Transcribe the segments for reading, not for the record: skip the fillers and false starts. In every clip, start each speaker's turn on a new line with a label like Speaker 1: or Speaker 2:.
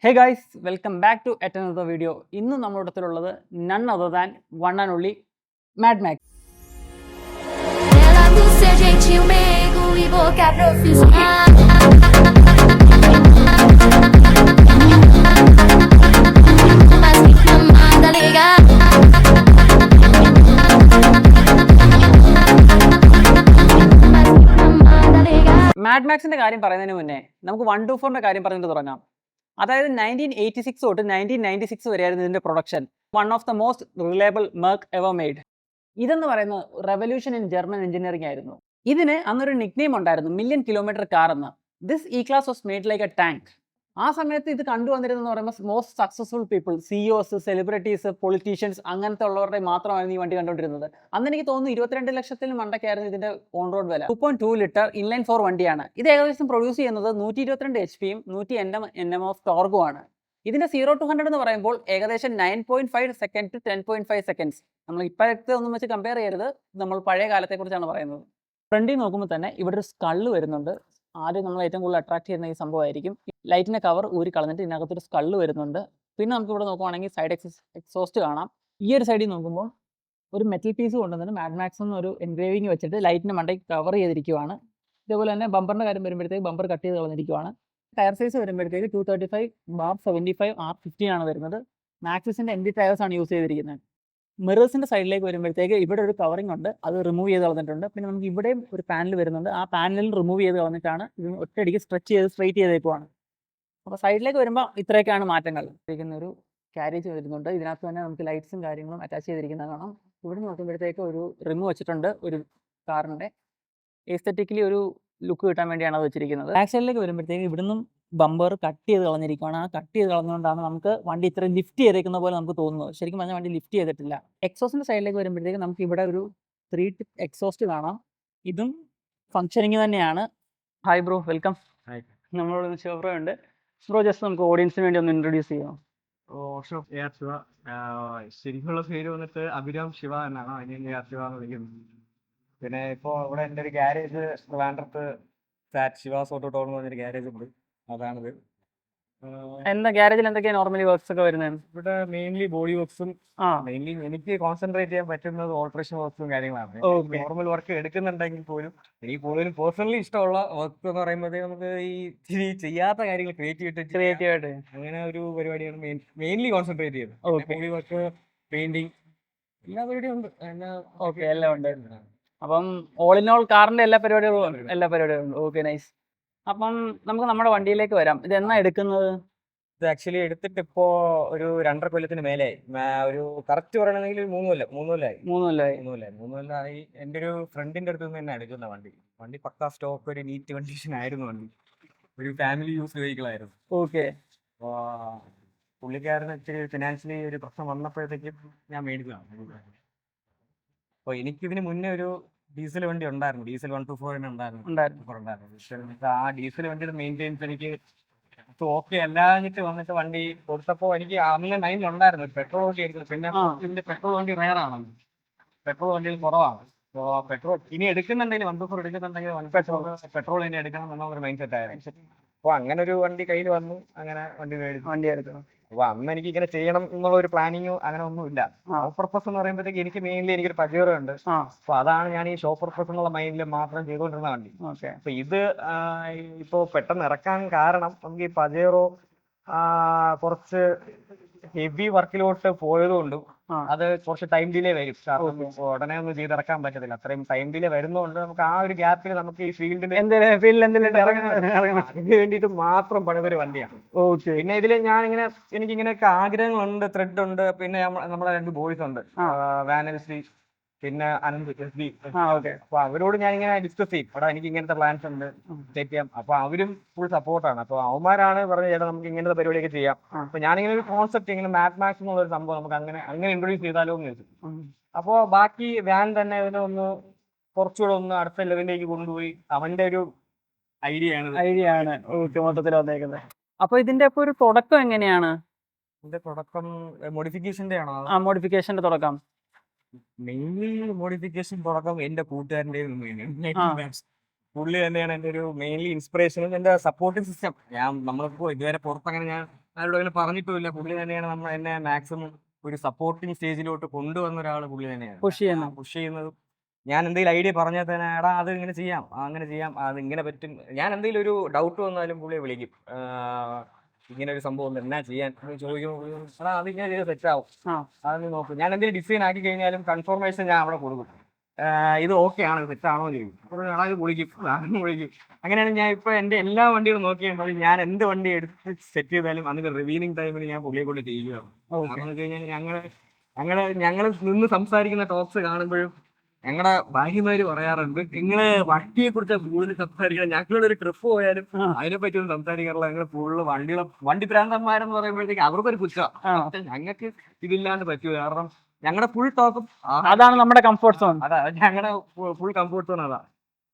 Speaker 1: Hey guys, welcome back to yet another video. ഇന്ന് നമ്മുടെ അടുത്തുള്ളത് none other than one and only Mad Max.
Speaker 2: Ela do seu jeitinho meigo e boca profissional. Mas que camada legal. Mas que camada legal.
Speaker 1: Mad മാക്സിന്റെ കാര്യം പറയുന്നതിന് മുന്നേ നമുക്ക് 124ന്റെ കാര്യം പറഞ്ഞിട്ട് തുടങ്ങാം. അതായത് 1986 തൊട്ട് 1996 വരെയായിരുന്നു ഇതിന്റെ production. One of the most reliable Merck ever made. ഇതെന്ന് പറയുന്നത് റെവല്യൂഷൻ ഇൻ ജർമ്മൻ എഞ്ചിനീയറിംഗ് ആയിരുന്നു. ഇതിന് അന്നൊരു നിക്നെയിം ഉണ്ടായിരുന്നു, മില്യൺ കിലോമീറ്റർ കാർ എന്ന്. This E class was made like A tank. ആ സമയത്ത് ഇത് കണ്ടുവന്നിരുന്നെന്ന് പറയുമ്പോൾ most successful people, CEOs, celebrities, politicians, അങ്ങനത്തെ ഉള്ളവരുടെ മാത്രമായിരുന്നു ഈ വണ്ടി കണ്ടുകൊണ്ടിരുന്നത്. അന്ന് എനിക്ക് തോന്നുന്നു 22 ലക്ഷത്തിന് മണ്ടക്കായിരുന്നു ഇതിന്റെ ഓൺ റോഡ് വില. 2.2 ലിറ്റർ ഇൻലൈൻ 4 വണ്ടിയാണ്. ഇത് ഏകദേശം പ്രൊഡ്യൂസ് ചെയ്യുന്നത് 122 HP-യും 180 Nm ഓഫ് ടോർഗും ആണ്. ഇതിന്റെ 0 to 100 എന്ന് പറയുമ്പോൾ ഏകദേശം 9.5 സെക്കൻഡ് ടു 10.5 സെക്കൻഡ്സ്. നമ്മൾ ഇപ്പോഴത്തെ ഒന്നും വെച്ച് കമ്പയർ ചെയ്യരുത്, നമ്മൾ പഴയ കാലത്തെക്കുറിച്ചാണ് പറയുന്നത്. ഫ്രണ്ടിൽ നോക്കുമ്പോൾ തന്നെ ഇവിടെ ഒരു സ്കള്ള് വരുന്നുണ്ട്. ആദ്യം നമ്മൾ ഏറ്റവും കൂടുതൽ അട്രാക്ട് ചെയ്യുന്ന ഈ സംഭവമായിരിക്കും. ലൈറ്റിന്റെ കവർ ഊരി കളഞ്ഞിട്ട് ഇതിനകത്തൊരു സ്കള്ള് വരുന്നുണ്ട്. പിന്നെ നമുക്ക് ഇവിടെ നോക്കുവാണെങ്കിൽ സൈഡ് എക്സോസ്റ്റ് കാണാം. ഈ ഒരു സൈഡിൽ നോക്കുമ്പോൾ ഒരു മെറ്റൽ പീസ് കൊണ്ടുവന്നിട്ട് മാഡ് മാക്സ് എന്നൊരു എൻഗ്രേവിങ് വെച്ചിട്ട് ലൈറ്റിന്റെ മണ്ടയ്ക്ക് കവർ ചെയ്തിരിക്കുവാണ്. ഇതേപോലെ തന്നെ ബമ്പറിന്റെ കാര്യം വരുമ്പോഴത്തേക്ക് ബമ്പർ കട്ട് ചെയ്ത് കളഞ്ഞിരിക്കുവാണ്. ടയർ സൈസ് വരുമ്പോഴത്തേക്ക് 235/75 R15 ആണ് വരുന്നത്. മാക്സിന്റെ എൻഡി ടയേഴ്സ് ആണ് യൂസ് ചെയ്തിരിക്കുന്നത്. മിറേഴ്സിന്റെ സൈഡിലേക്ക് വരുമ്പോഴത്തേക്ക് ഇവിടെ ഒരു കവറിംഗ് ഉണ്ട്, അത് റിമൂവ് ചെയ്ത് കളഞ്ഞിട്ടുണ്ട്. പിന്നെ നമുക്ക് ഇവിടെയും ഒരു പാനൽ വരുന്നുണ്ട്, ആ പാനലിൽ റിമൂവ് ചെയ്ത് കളഞ്ഞിട്ടാണ് ഇത് ഒറ്റയടിക്ക് സ്ട്രെച്ച് ചെയ്ത് സ്ട്രെയിറ്റ് ചെയ്തേക്കുവാണ്. അപ്പോൾ സൈഡിലേക്ക് വരുമ്പോൾ ഇത്രയൊക്കെയാണ് മാറ്റങ്ങൾ. ഒരു ക്യാരേജ് വരുന്നുണ്ട്, ഇതിനകത്ത് തന്നെ നമുക്ക് ലൈറ്റ്സും കാര്യങ്ങളും അറ്റാച്ച് ചെയ്തിരിക്കുന്നത് കാണാം. ഇവിടെ നോക്കുമ്പോഴത്തേക്ക് ഒരു റിമ് വെച്ചിട്ടുണ്ട് ഒരു കാറിൻ്റെ. എസ്തെറ്റിക്കലി ഒരു ലുക്ക് കിട്ടാൻ വേണ്ടിയാണ് അത് വെച്ചിരിക്കുന്നത്. ബാക്ക് സൈഡിലേക്ക് വരുമ്പോഴത്തേക്ക് ഇവിടുന്നും ബമ്പർ കട്ട് ചെയ്ത് കളഞ്ഞിരിക്കുകയാണ്. ആ കട്ട് ചെയ്ത് കളഞ്ഞുകൊണ്ടാണ് നമുക്ക് വണ്ടി ഇത്ര ലിഫ്റ്റ് ചെയ്തേക്കുന്ന പോലെ നമുക്ക് തോന്നുന്നത്. ശരിക്കും പറഞ്ഞാൽ വണ്ടി ലിഫ്റ്റ് ചെയ്തിട്ടില്ല. എക്സോസിന്റെ സൈഡിലേക്ക് വരുമ്പോഴത്തേക്ക് നമുക്ക് ഇവിടെ ഒരു 3 ടിപ്പ് എക്സോസ്റ്റ് കാണാം. ഇതും ഫങ്ഷനിങ് തന്നെയാണ്. Hi bro, welcome. നമ്മളോട് ശിവബ്രോ ഉണ്ട്. ബ്രോ ജസ്റ്റ് നമുക്ക് ഓഡിയൻസിന് വേണ്ടി ഒന്ന് ഇൻട്രൊഡ്യൂസ് ചെയ്യാം.
Speaker 3: ശിവ. ശരിക്കുള്ള പേര് വന്നിട്ട് അഭിരാം ശിവ എന്നാണ്. അതിന് ശിവ എന്ന് വിളിക്കുന്നത്. പിന്നെ ഇപ്പോ ഇവിടെ എൻ്റെ ഒരു ഗ്യാരേജ് ട്രിവാൻഡ്രത്ത് ശിവാസ് ഓട്ടോ ടോൾ എന്ന് പറഞ്ഞൊരു ഗ്യാരേജ് ഉണ്ട്. അതാണിത്.
Speaker 1: എന്താ ഗ്യാരേജിൽ എന്തൊക്കെയാണ് നോർമലി വർക്ക്സ് ഒക്കെ വരുന്നത്?
Speaker 3: ഇവിടെ മെയിൻലി ബോഡി വർക്ക്സും മെയിൻലി എനിക്ക് കോൺസെൻട്രേറ്റ് ചെയ്യാൻ പറ്റുന്നത് ഓൾട്രേഷൻ വർക്ക്സും കാര്യങ്ങളാണ്. നോർമൽ വർക്ക് എടുക്കുന്നുണ്ടെങ്കിൽ പോലും എനിക്ക് കൂടുതലും പേഴ്സണലി ഇഷ്ടമുള്ള വർക്ക് എന്ന് പറയുമ്പോഴത്തേക്ക് നമുക്ക് ഈ ചെയ്യാത്ത കാര്യങ്ങൾ ക്രിയേറ്റീവ് ആയിട്ട് അങ്ങനെ ഒരു പരിപാടിയാണ് മെയിൻലി കോൺസെൻട്രേറ്റ് ചെയ്യുന്നത്. ബോഡി വർക്ക്, പെയിന്റിങ്, എല്ലാ പരിപാടിയും ഉണ്ട്.
Speaker 1: എല്ലാം ഉണ്ട്. അപ്പം ഓൾ ഇൻ ഓൾ കാറിന്റെ എല്ലാ പരിപാടികളും ഉണ്ട്. Okay, nice. അപ്പം നമുക്ക് നമ്മുടെ വണ്ടിയിലേക്ക് വരാം. ഇത് എന്നാ എടുക്കുന്നത്?
Speaker 3: ഇത് ആക്ച്വലി എടുത്തിട്ട് ഇപ്പോ ഒരു 2.5 കൊല്ലത്തിന് മേലെയായി. ഒരു കറക്റ്റ് പറയണമെങ്കിൽ 3 കൊല്ലമായി. എൻ്റെ ഒരു ഫ്രണ്ടിന്റെ അടുത്ത് നിന്ന് തന്നെ എടുക്കുന്ന വണ്ടി പക്കാ സ്റ്റോക്ക്, ഒരു നീറ്റ് കണ്ടീഷൻ ആയിരുന്നു. വണ്ടി ഒരു ഫാമിലി യൂസ് വെഹിക്കിൾ ആയിരുന്നു.
Speaker 1: ഓക്കെ.
Speaker 3: അപ്പോ പുള്ളിക്കാരന് ഇച്ചിരി ഫിനാൻഷ്യലി ഒരു പ്രശ്നം വന്നപ്പോഴത്തേക്കും ഞാൻ മേടിച്ചതാണ്. അപ്പൊ എനിക്കിതിന് മുന്നേ ഒരു ഡീസൽ വണ്ടി ഉണ്ടായിരുന്നു, ഡീസൽ 124 ഉണ്ടായിരുന്നു. ആ ഡീസൽ വണ്ടിയുടെ മെയിൻറ്റെയിൻസ് എനിക്ക് ഓക്കെ അല്ലാഞ്ഞിട്ട് വന്നിട്ട് വണ്ടി കൊടുത്തപ്പോ എനിക്ക് അന്ന് 9 ഉണ്ടായിരുന്നു പെട്രോൾ വണ്ടി എടുക്കുന്നത്. പിന്നെ ഇതിന്റെ പെട്രോൾ വണ്ടി റയർ ആണ്, പെട്രോൾ വണ്ടിയിൽ കുറവാണ്. അപ്പോ പെട്രോൾ ഇനി എടുക്കുന്നുണ്ടെങ്കിൽ 124 എടുക്കുന്നുണ്ടെങ്കിൽ പെട്രോൾ ഇനി എടുക്കണം എന്നൊരു മൈൻഡ് സെറ്റ് ആയിരുന്നു. അപ്പൊ അങ്ങനെ ഒരു വണ്ടി കയ്യിൽ വന്നു, അങ്ങനെ വണ്ടി എടുക്കണം. അപ്പൊ അന്ന് എനിക്ക് ഇങ്ങനെ ചെയ്യണം എന്നുള്ള ഒരു പ്ലാനിങ്ങോ അങ്ങനെ ഒന്നുമില്ല. ഷോ പർപ്പസ് എന്ന് പറയുമ്പോഴത്തേക്ക് എനിക്ക് മെയിൻലി എനിക്കൊരു പജേറോ ഉണ്ട്. അപ്പൊ അതാണ് ഞാൻ ഈ ഷോ പർപ്പസ് എന്നുള്ള മൈൻഡിൽ മാത്രം ചെയ്തുകൊണ്ടിരുന്ന വണ്ടി. അപ്പൊ ഇത് ഇപ്പോ പെട്ടെന്ന് ഇറക്കാൻ കാരണം നമുക്ക് ഈ പജേറോ കുറച്ച് ഹെവി വർക്കിലോട്ട് പോയതുകൊണ്ടും അത് കുറച്ച് ടൈം ഡിലേ വരും. കാരണം ഉടനെ ഒന്നും ചെയ്തിറക്കാൻ പറ്റത്തില്ല. അത്രയും ടൈം ഡിലേ വരുന്നതുകൊണ്ട് നമുക്ക് ആ ഒരു ഗ്യാപ്പിൽ നമുക്ക് ഈ ഫീൽഡിൽ അതിന് വേണ്ടിയിട്ട് മാത്രം പണിതൊരു വണ്ടിയാണ്. പിന്നെ ഇതില് എനിക്കിങ്ങനെയൊക്കെ ആഗ്രഹങ്ങളുണ്ട്, ത്രെഡ് ഉണ്ട്. പിന്നെ നമ്മളെ 2 ബോയ്സ് ഉണ്ട്, വാനൽസി പിന്നെ അനന്ത് SB. അപ്പൊ അവരോട് ഞാൻ ഇങ്ങനെ ഡിസ്കസ് ചെയ്യും, എടാ എനിക്ക് ഇങ്ങനത്തെ പ്ലാൻസ് ഉണ്ട്, സെറ്റ് ചെയ്യാം. അപ്പൊ അവരും ഫുൾ സപ്പോർട്ടാണ്. അപ്പൊ അവന്മാരാണ് പറഞ്ഞത്, ചേട്ടാ നമുക്ക് ഇങ്ങനത്തെ പരിപാടിയൊക്കെ ചെയ്യാം. അപ്പൊ ഞാനിങ്ങനെ ഒരു കോൺസെപ്റ്റ്, ഇങ്ങനെ മാഡ് മാക്സ് എന്നുള്ള ഒരു സംഭവം നമുക്ക് അങ്ങനെ ഇൻട്രൊഡ്യൂസ് ചെയ്താലോ എന്ന് ചോദിച്ചു. അപ്പോ ബാക്കി വാൻ തന്നെ ഇതിനെ കുറച്ചുകൂടെ അടുത്ത ലെവലിലേക്ക് കൊണ്ടുപോയി അവന്റെ ഒരു ഐഡിയ ആണ്
Speaker 1: മൊത്തത്തിൽ വന്നേക്കുന്നത്. അപ്പൊ ഇതിന്റെ ഒരു തുടക്കം എങ്ങനെയാണ്?
Speaker 3: ഇതിന്റെ തുടക്കം മോഡിഫിക്കേഷന്റെ ആണോ?
Speaker 1: മോഡിഫിക്കേഷന്റെ തുടക്കം
Speaker 3: മെയിൻലി മോഡിഫിക്കേഷൻ തുടക്കം എന്റെ കൂട്ടുകാരൻ്റെ പുള്ളി തന്നെയാണ് എൻ്റെ ഒരു മെയിൻലി ഇൻസ്പിറേഷനും എന്റെ സപ്പോർട്ടിംഗ് സിസ്റ്റം. നമ്മളിപ്പോ ഇതുവരെ പുറത്തങ്ങനെ ഞാൻ ആരോടും അങ്ങനെ പറഞ്ഞിട്ടുമില്ല. പുള്ളി തന്നെയാണ് എന്നെ മാക്സിമം ഒരു സപ്പോർട്ടിങ് സ്റ്റേജിലോട്ട് കൊണ്ടുവന്ന ഒരാൾ പുള്ളി തന്നെയാണ്.
Speaker 1: പുഷ് ചെയ്യുന്നു.
Speaker 3: പുഷ് ചെയ്യുന്നതും ഞാൻ എന്തെങ്കിലും ഐഡിയ പറഞ്ഞാൽ തന്നെ എടാ അത് ഇങ്ങനെ ചെയ്യാം, അങ്ങനെ ചെയ്യാം, അത് ഇങ്ങനെ പറ്റും. ഞാൻ എന്തെങ്കിലും ഒരു ഡൗട്ട് വന്നാലും പുള്ളിയെ വിളിക്കും. ഇങ്ങനെ ഒരു സംഭവം ഉണ്ട്, എന്നാ ചെയ്യാൻ ചോദിക്കുമ്പോൾ എടാ അത് ഇങ്ങനെ ചെയ്ത് സെറ്റാവും, അത് നീ നോക്കും. ഞാൻ എന്തെങ്കിലും ഡിസൈൻ ആക്കി കഴിഞ്ഞാലും കൺഫർമേഷൻ ഞാൻ അവിടെ കൊടുക്കും. ഇത് ഓക്കെ ആണ്, സെറ്റാണോ ചോദിക്കും. അപ്പോൾ എടാ ഇത് വിളിക്കും, വിളിക്കും. അങ്ങനെയാണ് ഞാൻ ഇപ്പോൾ എൻ്റെ എല്ലാ വണ്ടികളും നോക്കിയാൽ ഞാൻ എന്ത് വണ്ടി എടുത്ത് സെറ്റ് ചെയ്താലും അതിൻ്റെ റിവീനിങ് ടൈമിൽ ഞാൻ പുള്ളിയെ കൊണ്ട് ചെയ്യുകയാണ്. കാരണം വെച്ച് കഴിഞ്ഞാൽ ഞങ്ങൾ നിന്ന് സംസാരിക്കുന്ന ടോക്സ് കാണുമ്പോഴും ഞങ്ങളുടെ ഭാര്യമാര് പറയാറുണ്ട്, നിങ്ങള് വണ്ടിയെ കുറിച്ച് കൂടുതൽ സംസാരിക്കണം. ഞങ്ങളൊരു ട്രിപ്പ് പോയാലും അതിനെ പറ്റി ഒന്നും സംസാരിക്കാറില്ല. ഞങ്ങൾ ഫുള്ള് വണ്ടി ഭ്രാന്തന്മാരെന്ന് പറയുമ്പോഴത്തേക്ക് അവർക്കൊരു പുച്ഛമാണ്. ഞങ്ങൾക്ക് ഇതില്ലാണ്ട് പറ്റൂ. കാരണം ഞങ്ങളുടെ ഫുൾ ടോക്കും
Speaker 1: അതാണ് നമ്മുടെ കംഫോർട്ട് സോൺ.
Speaker 3: അതാ ഞങ്ങളുടെ ഫുൾ കംഫോർട്ട് സോൺ അതാ.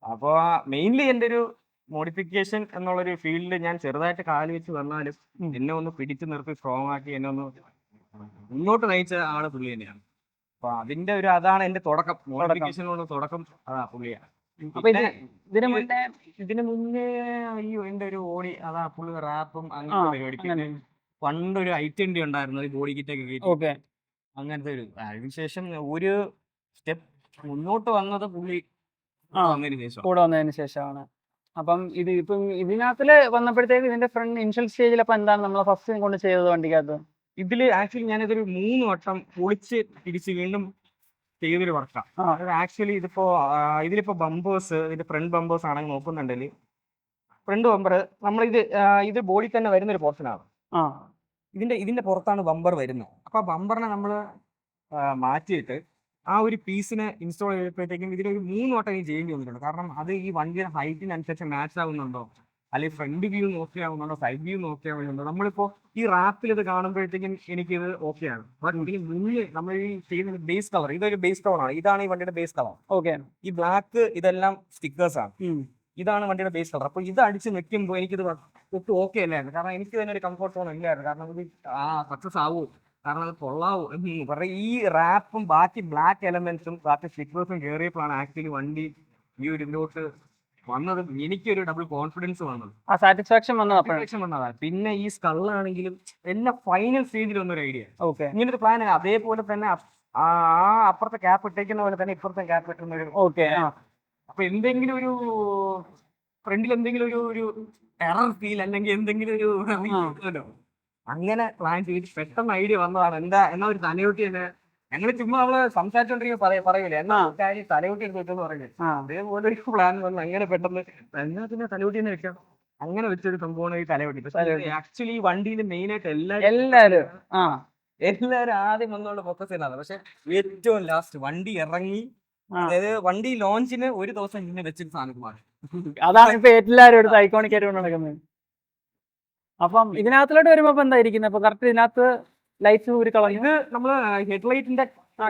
Speaker 3: അപ്പൊ മെയിൻലി എൻ്റെ ഒരു മോഡിഫിക്കേഷൻ എന്നുള്ളൊരു ഫീൽഡിൽ ഞാൻ ചെറുതായിട്ട് കാല് വെച്ച് വന്നാലും എന്നെ ഒന്ന് പിടിച്ചു നിർത്തി സ്ട്രോങ് ആക്കി എന്നെ ഒന്ന് മുന്നോട്ട് നയിച്ച ആള് പുള്ളി തന്നെയാണ്. അപ്പൊ അതിന്റെ ഒരു അതാണ് എന്റെ തുടക്കം. മോഡിഫിക്കേഷനുള്ള തുടക്കം അതാ പുള്ളിയാണ്.
Speaker 1: അപ്പൊ
Speaker 3: ഇതിന് മുന്നേ അയ്യോ എന്റെ ഒരു ഓടി അതാ പുള്ളി റാപ്പും അങ്ങനത്തെ പരിപാടി. പണ്ടൊരു ഐറ്റൻഡി ഉണ്ടായിരുന്നു ബോഡി കിറ്റൊക്കെ കയറ്റി, അങ്ങനത്തെ ഒരു. അതിനുശേഷം ഒരു സ്റ്റെപ്പ് മുന്നോട്ട് വന്നത് പുള്ളി
Speaker 1: കൂടെ വന്നതിന് ശേഷമാണ്. അപ്പം ഇപ്പം ഇതിനകത്തില് വന്നപ്പോഴത്തേക്ക് ഇതിന്റെ ഫ്രണ്ട് ഇനിഷ്യൽ സ്റ്റേജിൽ അപ്പൊ എന്താണ് നമ്മൾ ഫസ്റ്റ് കൊണ്ട് ചെയ്തത് വണ്ടിക്കകത്ത്?
Speaker 3: ഇതില് ആക്ച്വലി ഞാനിതൊരു 3 വട്ടം പൊളിച്ച് തിരിച്ച് വീണ്ടും ചെയ്തൊരു വർക്കാണ്. ആക്ച്വലി ഇതിലിപ്പോ ബമ്പേഴ്സ്, ഇതിന്റെ ഫ്രണ്ട് ബമ്പേഴ്സ് ആണെങ്കിൽ നോക്കുന്നുണ്ടെങ്കിൽ ഫ്രണ്ട് ബമ്പർ ഇത് ബോഡി തന്നെ വരുന്ന ഒരു പോർഷനാണ്. ഇതിന്റെ പുറത്താണ് ബമ്പർ വരുന്നത്. അപ്പൊ ആ ബമ്പറിനെ നമ്മൾ മാറ്റിയിട്ട് ആ ഒരു പീസിനെ ഇൻസ്റ്റാൾ ചെയ്തപ്പോഴത്തേക്കും ഇതിലൊരു 3 വട്ടം എനിക്ക് ചെയ്യേണ്ടി വന്നിട്ടുണ്ട്. കാരണം അത് ഈ വണ്ടിയുടെ ഹൈറ്റിനനുസരിച്ച് മാച്ച് ആവുന്നുണ്ടോ, അല്ലെങ്കിൽ ഫ്രണ്ട് വ്യൂ നോക്കിയാവുന്നുണ്ടോ, സൈഡ് വ്യൂ നോക്കിയാവുന്നുണ്ടോ. നമ്മളിപ്പോ ഈ റാപ്പിൽ ഇത് കാണുമ്പോഴത്തേക്കും എനിക്കിത് ഓക്കെയാണ്. ബട്ട് ഇതിന് മുന്നിൽ നമ്മൾ ഈ ചെയ്യുന്ന ബേസ് കളർ, ഇതൊരു ബേസ് ടോൺ ആണ്. ഇതാണ് ഈ വണ്ടിയുടെ ബേസ് കളർ. ഈ ബ്ലാക്ക് ഇതെല്ലാം സ്റ്റിക്കേഴ്സ് ആണ്. ഇതാണ് വണ്ടിയുടെ ബേസ് കളർ. അപ്പൊ ഇത് അടിച്ച് നിൽക്കുമ്പോൾ എനിക്കിത് ഒട്ടും ഓക്കെ അല്ലായിരുന്നു. കാരണം എനിക്ക് തന്നെ ഒരു കംഫർട്ട് സോൺ ഇല്ലായിരുന്നു. കാരണം ഇത് സക്സസ് ആവൂ, കാരണം അത് കൊള്ളാവൂ എന്ന് പറയും. ഈ റാപ്പും ബാക്കി ബ്ലാക്ക് എലമെന്റ്സും ബാക്കി സ്റ്റിക്കേഴ്സും കയറിയപ്പോഴാണ് ആക്ച്വലി വണ്ടി ഈ ഒരു ഇതിലോട്ട് വന്നത്. എനിക്കൊരു ഡബിൾ കോൺഫിഡൻസ് വന്നത്,
Speaker 1: സാറ്റിസ്ഫാക്ഷൻ വന്നതാണ്.
Speaker 3: പിന്നെ ഈ സ്കളാണെങ്കിലും എല്ലാം ഫൈനൽ സ്റ്റേജിൽ വന്നൊരു ഐഡിയ. ഇങ്ങനൊരു പ്ലാൻ അതേപോലെ തന്നെ ആ അപ്പുറത്തെ ക്യാപ്പ് ഇട്ടേക്കുന്ന പോലെ തന്നെ ഇപ്പുറത്തെ ക്യാപ്പ് ഇട്ടുന്ന ഒരു. അപ്പൊ എന്തെങ്കിലും ഒരു ഫ്രണ്ടിൽ എന്തെങ്കിലും ഒരു ടെറർ ഫീൽ അല്ലെങ്കിൽ എന്തെങ്കിലും ഒരു അങ്ങനെ പ്ലാൻ ചെയ്ത് പെട്ടെന്ന് ഐഡിയ വന്നതാണ്. എന്നാ ഒരു തലയോട്ടി തന്നെ ഞങ്ങൾ ചുമ്മാ നമ്മള് സംസാരിച്ചോണ്ടിരിക്കുമ്പോ പറയൂലേ എന്നാ കാര്യം തലയോട്ടി എടുത്തെന്ന് പറയുന്നത്. അതേപോലെ ഒരു പ്ലാൻ വന്നു. അങ്ങനെ പെട്ടെന്ന് എന്നാ പിന്നെ തലയോട്ടി തന്നെ വെക്കാം, അങ്ങനെ വെച്ചൊരു സംഭവമാണ് ഈ തലയോട്ടി. ആക്ച്വലി ഈ വണ്ടിയിൽ മെയിൻ ആയിട്ട് എല്ലാരും ആദ്യം വന്നുള്ള ഫോക്കസ് ചെയ്യുന്നതാണ്. പക്ഷെ ഏറ്റവും ലാസ്റ്റ് വണ്ടി ഇറങ്ങി, അതായത് വണ്ടി ലോഞ്ചിന് ഒരു ദിവസം ഇങ്ങനെ വെച്ചിട്ട് സാധനം മാറി.
Speaker 1: അതാണ് ഇപ്പൊ എല്ലാവരും എടുത്ത് ഐക്കോണിക് ആയിട്ട് നടക്കുന്നത്. അപ്പം ഇതിനകത്തിലോട്ട് വരുമ്പോ എന്തായിരിക്കുന്നത്? ഇപ്പൊ കറക്റ്റ് ഇതിനകത്ത് ലൈറ്റ്സ് ഒരു കളർ,
Speaker 3: ഇത് നമ്മള് ഹെഡ്ലൈറ്റിന്റെ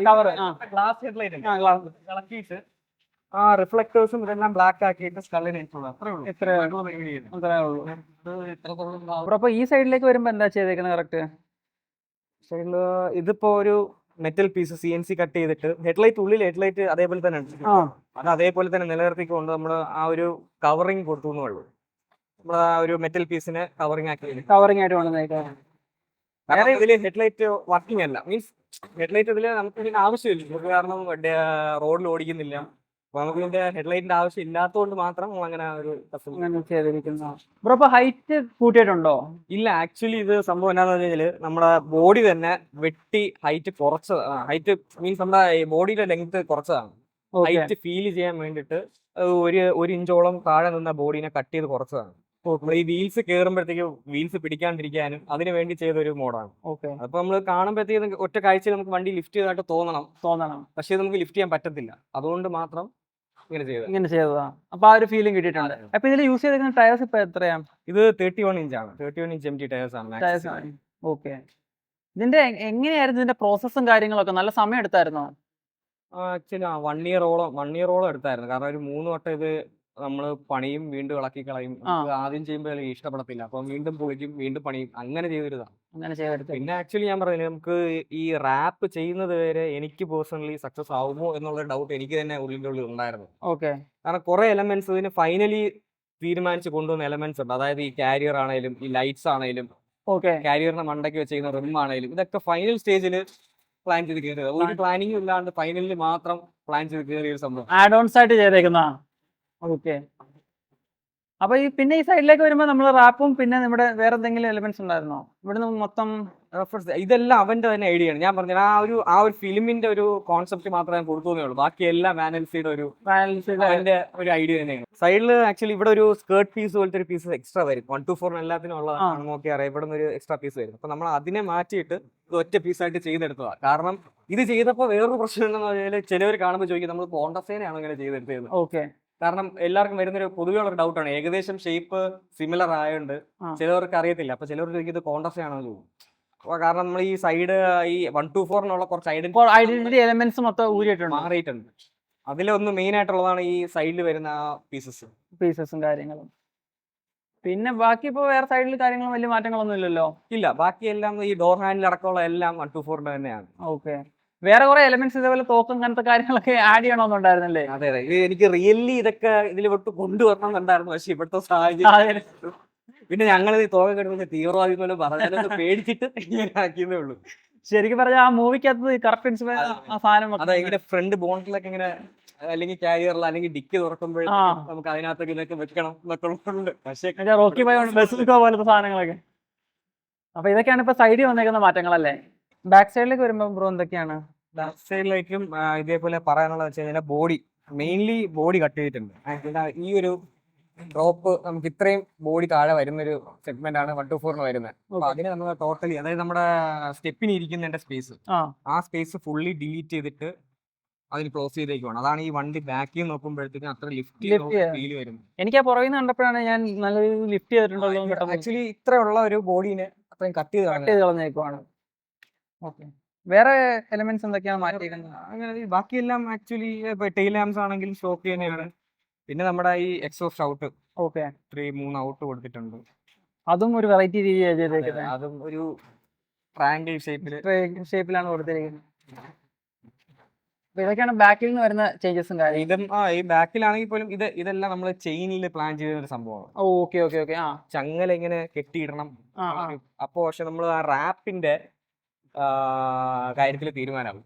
Speaker 1: കവർ,
Speaker 3: ഗ്ലാസ് ഹെഡ്ലൈറ്റ് കളക്കിയിട്ട് ആ റിഫ്ലക്ടേഴ്സും ഇതെല്ലാം ബ്ലാക്ക് ആക്കിയിട്ട് സ്കള്ളിന് അത്രേ ഉള്ളൂ.
Speaker 1: അപ്പൊ ഈ സൈഡിലേക്ക് വരുമ്പോ എന്താ ചെയ്തേക്കുന്നത്? കറക്റ്റ്
Speaker 3: സൈഡില് ഇതിപ്പോ ഒരു മെറ്റൽ പീസ് CNC കട്ട് ചെയ്തിട്ട് ഹെഡ്ലൈറ്റ് ഉള്ളിൽ ഹെഡ്ലൈറ്റ് അതേപോലെ തന്നെ അത് അതേപോലെ തന്നെ നിലനിർത്തിക്കൊണ്ട് നമ്മൾ ആ ഒരു കവറിങ് കൊടുത്തു എന്നുള്ളൂ. നമ്മൾ ആ ഒരു മെറ്റൽ പീസിനെ കവറിങ്
Speaker 1: ആയിട്ട് കൊണ്ടുവന്നേക്കാം.
Speaker 3: ഇതില് ഹെഡ്ലൈറ്റ് വർക്കിംഗ് അല്ല, മീൻസ് ഹെഡ്ലൈറ്റ് ഇതില് നമുക്ക് ഇതിന് ആവശ്യമില്ല. കാരണം റോഡിൽ ഓടിക്കുന്നില്ല. അപ്പൊ നമുക്ക് ഇതിന്റെ ഹെഡ്ലൈറ്റിന്റെ ആവശ്യം ഇല്ലാത്തതുകൊണ്ട് മാത്രം അങ്ങനെ ഒരു
Speaker 1: ഹൈറ്റ് കൂട്ടിയിട്ടുണ്ടോ?
Speaker 3: ഇല്ല, ആക്ച്വലി ഇത് സംഭവം എന്താണെന്ന് വെച്ചാല് നമ്മുടെ ബോഡി തന്നെ വെട്ടി ഹൈറ്റ് ഹൈറ്റ് മീൻസ് നമ്മുടെ ബോഡിയുടെ ലെങ്ത് കുറച്ചതാണ്. ഹൈറ്റ് ഫീൽ ചെയ്യാൻ വേണ്ടിട്ട് ഒരു ഇഞ്ചോളം താഴെ നിന്ന ബോഡീനെ കട്ട് ചെയ്ത് കുറച്ചതാണ്. ഈ വീൽസ് കയറുമ്പോഴത്തേക്ക് വീൽസ് പിടിക്കാണ്ടിരിക്കാനും അതിനു വേണ്ടി ചെയ്തൊരു മോഡാണ്. അപ്പൊ നമ്മൾ കാണുമ്പോഴത്തേക്ക് ഒറ്റ കാഴ്ചയിൽ നമുക്ക് വണ്ടി ലിഫ്റ്റ് ചെയ്തതായിട്ട് തോന്നണം, പക്ഷെ നമുക്ക് ലിഫ്റ്റ് ചെയ്യാൻ പറ്റത്തില്ല. അതുകൊണ്ട് മാത്രം ഇങ്ങനെ
Speaker 1: ചെയ്തതാ. അപ്പൊ ആ ഒരു ഫീലിംഗ് കിട്ടിയിട്ടുണ്ട്. അപ്പൊ ഇതിൽ യൂസ് ചെയ്തിരിക്കുന്ന ടയേഴ്സ് ഇപ്പൊ എത്രയാണ്?
Speaker 3: ഇത് 31 ഇഞ്ചാണ്. 31 ഇഞ്ച് MT ടയേഴ്സ് ആണ്.
Speaker 1: ഇതിന്റെ എങ്ങനെയായിരുന്നു ഇതിന്റെ പ്രോസസ്സും കാര്യങ്ങളൊക്കെ? നല്ല സമയം എടുത്തായിരുന്നോ?
Speaker 3: ആക്ച്വലി 1 ഇയറോളം എടുത്തായിരുന്നു. കാരണം ഒരു 3 വട്ടം ഇത് നമ്മള് പണിയും വീണ്ടും ഇളക്കി കളയും. ആദ്യം ചെയ്യുമ്പോൾ ഇഷ്ടപ്പെടത്തില്ല, അപ്പൊ വീണ്ടും പൊളിക്കും, വീണ്ടും പണിയും, അങ്ങനെ ചെയ്തൊരിതാണ്. പിന്നെ ആക്ച്വലി ഞാൻ പറഞ്ഞില്ല, നമുക്ക് ഈ റാപ്പ് ചെയ്യുന്നത് വരെ എനിക്ക് പേഴ്സണലി സക്സസ് ആവുമോ എന്നുള്ള ഡൗട്ട് എനിക്ക് തന്നെ ഉള്ളിൻ്റെ ഉള്ളിൽ ഉണ്ടായിരുന്നു. കാരണം കുറെ എലമെന്റ്സ് ഇതിന് ഫൈനലി തീരുമാനിച്ച് കൊണ്ടുവന്ന എലമെന്റ്സ് ഉണ്ട്. അതായത് ഈ കാരിയർ ആണെങ്കിലും ഈ ലൈറ്റ്സ് ആണെങ്കിലും
Speaker 1: ഓക്കെ.
Speaker 3: കാരിയറിന്റെ മണ്ടയ്ക്ക് വെച്ചിരിക്കുന്ന റിം ആണെങ്കിലും ഇതൊക്കെ ഫൈനൽ സ്റ്റേജിൽ പ്ലാൻ ചെയ്ത് കയറിയത്. ഒരു പ്ലാനിങ്ങും ഇല്ലാണ്ട് ഫൈനലിൽ മാത്രം പ്ലാൻ ചെയ്ത് കയറിയ ഒരു സംഭവം.
Speaker 1: ആഡ് ഓൺസ് ആയിട്ട് ചെയ്തേക്കുന്ന. ഓക്കെ. അപ്പൊ ഈ പിന്നെ ഈ സൈഡിലേക്ക് വരുമ്പോ നമ്മൾ റാപ്പും പിന്നെ നമ്മുടെ വേറെ എന്തെങ്കിലും എലിമെന്റ്സ് ഉണ്ടായിരുന്നോ? ഇവിടുന്ന് മൊത്തം
Speaker 3: ഇതെല്ലാം അവന്റെ തന്നെ ഐഡിയ ആണ്. ഞാൻ പറഞ്ഞത് ആ ഒരു ഫിലിമിന്റെ ഒരു കോൺസെപ്റ്റ് മാത്രമേ ഞാൻ കൊടുത്തേ ഉള്ളൂ. ബാക്കി എല്ലാം വാനൽസിയുടെ ഒരു അവന്റെ ഒരു ഐഡിയ തന്നെയാണ്. സൈഡിൽ ആക്ച്വലി ഇവിടെ ഒരു സ്കേർട്ട് പീസ് പോലത്തെ ഒരു പീസ് എക്സ്ട്രാ വരും. 124 എല്ലാത്തിനും ഉള്ളതാണ് നോക്കി അറിയാം. ഇവിടെ നിന്ന് ഒരു എക്സ്ട്രാ പീസ് വരും. അപ്പൊ നമ്മൾ അതിനെ മാറ്റിയിട്ട് ഇത് ഒറ്റ പീസായിട്ട് ചെയ്തെടുത്തതാണ്. കാരണം ഇത് ചെയ്തപ്പോൾ വേറൊരു പ്രശ്നം എന്താണെന്ന് പറഞ്ഞാൽ ചിലവർ കാണുമ്പോൾ ചോദിക്കും നമ്മൾ കോണ്ടസേനയാണോ ഇങ്ങനെ ചെയ്തെടുത്തത്.
Speaker 1: ഓക്കെ.
Speaker 3: കാരണം എല്ലാവർക്കും വരുന്നൊരു പൊതുവെ ഉള്ള ഡൗട്ടാണ്. ഏകദേശം ഷേപ്പ് സിമിലർ ആയതുകൊണ്ട് ചിലവർക്ക് അറിയത്തില്ല. അപ്പൊ ചിലവർ ചോദിക്കും ഇത് കോണ്ടസയാണോ ചോദിക്കും. അപ്പൊ കാരണം നമ്മൾ ഈ സൈഡ് ഈ 124 കുറച്ച്
Speaker 1: ഐഡന്റിറ്റി എലിമെന്റ്സ് മൊത്തം ഊരിയിട്ടുണ്ട്,
Speaker 3: മാറിയിട്ടുണ്ട്. അതിലൊന്ന് മെയിൻ ആയിട്ടുള്ളതാണ് ഈ സൈഡിൽ വരുന്ന
Speaker 1: പീസസും കാര്യങ്ങളും. പിന്നെ ബാക്കി ഇപ്പൊ വേറെ സൈഡിൽ കാര്യങ്ങളും വലിയ മാറ്റങ്ങളൊന്നും ഇല്ലല്ലോ.
Speaker 3: ഇല്ല, ബാക്കിയെല്ലാം ഈ ഡോർ ഹാൻഡിൽ അടക്കമുള്ള എല്ലാം 124 തന്നെയാണ്.
Speaker 1: ഓക്കെ. വേറെ കുറെ എലിമെന്റ്സ് ഇതേപോലെ തോക്കും അങ്ങനത്തെ കാര്യങ്ങളൊക്കെ ആഡ് ചെയ്യണമെന്നുണ്ടായിരുന്നല്ലേ?
Speaker 3: അതെ അതെ. എനിക്ക് റിയലി ഇതൊക്കെ ഇതിൽ വിട്ട് കൊണ്ടുവരണം എന്നുണ്ടായിരുന്നു. പക്ഷെ ഇവിടുത്തെ സാഹചര്യം പിന്നെ ഞങ്ങൾ ഈ തോക കിടന്ന് തീവ്രവാദി പോലെ പറഞ്ഞാലൊന്ന് പേടിച്ചിട്ട് ഇങ്ങനെ ആക്കിയതേ ഉള്ളൂ.
Speaker 1: ശരിക്കും പറഞ്ഞാൽ ആ മൂവിക്കകത്ത് കറക്റ്റ് ആ സാധനം
Speaker 3: അതെ. ഇങ്ങനെ ഫ്രണ്ട് ബോണ്ടിലൊക്കെ ഇങ്ങനെ അല്ലെങ്കിൽ കാരിയറിൽ അല്ലെങ്കിൽ ഡിക്കി തുറക്കുമ്പോഴേ നമുക്ക് അതിനകത്തൊക്കെ ഇതൊക്കെ വെക്കണം എന്നൊക്കെ ഉണ്ട്. പക്ഷേ
Speaker 1: റോക്കി ബസ്സിലോ പോലത്തെ സാധനങ്ങളൊക്കെ. അപ്പൊ ഇതൊക്കെയാണ് ഇപ്പൊ സൈഡിൽ വന്നേക്കുന്ന മാറ്റങ്ങളല്ലേ? ബാക്ക് സൈഡിലേക്ക് വരുമ്പോ ബ്രോ എന്തൊക്കെയാണ്?
Speaker 3: ബാക്ക് സൈഡിലേക്കും ഇതേപോലെ പറയാനുള്ളത് വെച്ച് കഴിഞ്ഞാൽ മെയിൻലി ബോഡി കട്ട് ചെയ്തിട്ടുണ്ട്. ഈ ഒരു ഡ്രോപ്പ് നമുക്ക് ഇത്രയും ബോഡി താഴെ വരുന്നൊരു സെഗ്മെന്റ് ആണ് 124 വരുന്നത്. അപ്പൊ അതിന് നമ്മൾ ടോട്ടലി അതായത് നമ്മുടെ സ്റ്റെപ്പിന് ഇരിക്കുന്നതിന്റെ സ്പേസ് ആ സ്പേസ് ഫുള്ളി ഡിലീറ്റ് ചെയ്തിട്ട് അതിന് ക്ലോസ് ചെയ്തേക്കുവാണ്. അതാണ് ഈ വണ്ടി ബാക്കിൽ നോക്കുമ്പോഴത്തേക്കും അത്ര ലിഫ്റ്റ് ഫീൽ വരുന്നത്.
Speaker 1: എനിക്ക് ആ പുറകിൽ നിന്ന് കണ്ടപ്പോഴാണ് ഞാൻ നല്ല ലിഫ്റ്റ് ചെയ്തിട്ടുണ്ടല്ലോ.
Speaker 3: ആക്ച്വലി ഇത്രയുള്ള ഒരു ബോഡീനെ അത്രയും കട്ട് ചെയ്ത്
Speaker 1: കളഞ്ഞേക്കുവാണ്. ഓക്കെ. വേറെ എലിമെന്റ്സ് എന്തൊക്കെയാണ് മാറ്റിയിരിക്കുന്നത്?
Speaker 3: അങ്ങനെ ബാക്കിയെല്ലാം ആക്ച്വലി ടെയിൽ ലാംപ്സ് ആണെങ്കിലും സ്റ്റോക്ക് തന്നെയാണ്. പിന്നെ നമ്മുടെ ഈ എക്സോസ്റ്റ് ഔട്ട് 3 ഔട്ട് കൊടുത്തിട്ടുണ്ട്.
Speaker 1: അതും ഒരു വെറൈറ്റി രീതിയാണ് ചെയ്തേക്കുന്നത്.
Speaker 3: അതും ഒരു ട്രയാങ്കിൾ
Speaker 1: ഷേപ്പിലാണ് കൊടുത്തിരിക്കുന്നത്. ഇതൊക്കെയാണ് ബാക്കിൽ നിന്ന് വരുന്ന ചേഞ്ചസും കാര്യം.
Speaker 3: ഇതും ഈ ബാക്കിലാണെങ്കിൽ പോലും ഇതെല്ലാം നമ്മൾ ചെയിനിൽ പ്ലാൻ ചെയ്ത ഒരു സംഭവമാണ്.
Speaker 1: Okay okay okay.
Speaker 3: ചങ്ങല ഇങ്ങനെ കെട്ടിയിടണം. അപ്പൊ പക്ഷെ നമ്മൾ ആ റാപ്പിന്റെ കാര്യത്തിൽ തീരുമാനമാകും.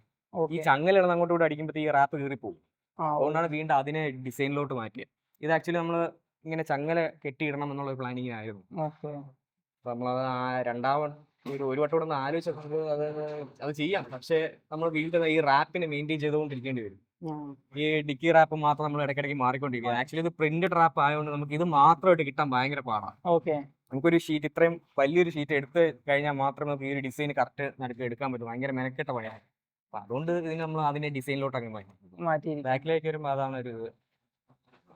Speaker 3: ഈ ചങ്ങല ഇടന്ന് അങ്ങോട്ട് കൂടെ അടിക്കുമ്പോൾ ഈ റാപ്പ് കീറിപ്പോകും. അതുകൊണ്ടാണ് വീണ്ടും അതിനെ ഡിസൈനിലോട്ട് മാറ്റിയത്. ഇത് ആക്ച്വലി നമ്മൾ ഇങ്ങനെ ചങ്ങല കെട്ടിയിടണം എന്നുള്ള ഒരു പ്ലാനിങ് ആയിരുന്നു. അപ്പൊ നമ്മളത് ഒരു വട്ടം കൂടെ ആലോചിച്ചപ്പോൾ അത് ചെയ്യാം. പക്ഷെ നമ്മൾ വീണ്ടും ഈ റാപ്പിനെ മെയിൻറ്റെയിൻ ചെയ്തുകൊണ്ടിരിക്കേണ്ടി വരും. ഈ ഡിക്കി റാപ്പ് മാത്രം നമ്മൾ ഇടയ്ക്കിടയ്ക്ക് മാറിക്കൊണ്ടിരിക്കുക. ആക്ച്വലി ഇത് പ്രിന്റഡ് റാപ്പ് ആയതുകൊണ്ട് നമുക്ക് ഇത് മാത്രമായിട്ട് കിട്ടാൻ ഭയങ്കര പാടാണ്. നമുക്കൊരു ഷീറ്റ് ഇത്രയും വലിയൊരു ഷീറ്റ് എടുത്ത് കഴിഞ്ഞാൽ മാത്രമേ നമുക്ക് ഈ ഒരു ഡിസൈൻ കറക്റ്റ് നടത്തി എടുക്കാൻ പറ്റും. ഭയങ്കര മെനക്കെട്ട പണിയാണ്. അപ്പൊ അതുകൊണ്ട് ഇതിന് നമ്മൾ അതിന്റെ ഡിസൈനിലോട്ട് അങ്ങ് മാറ്റി. ബാക്കിലേക്ക് വരുമ്പോൾ അതാണ് ഒരു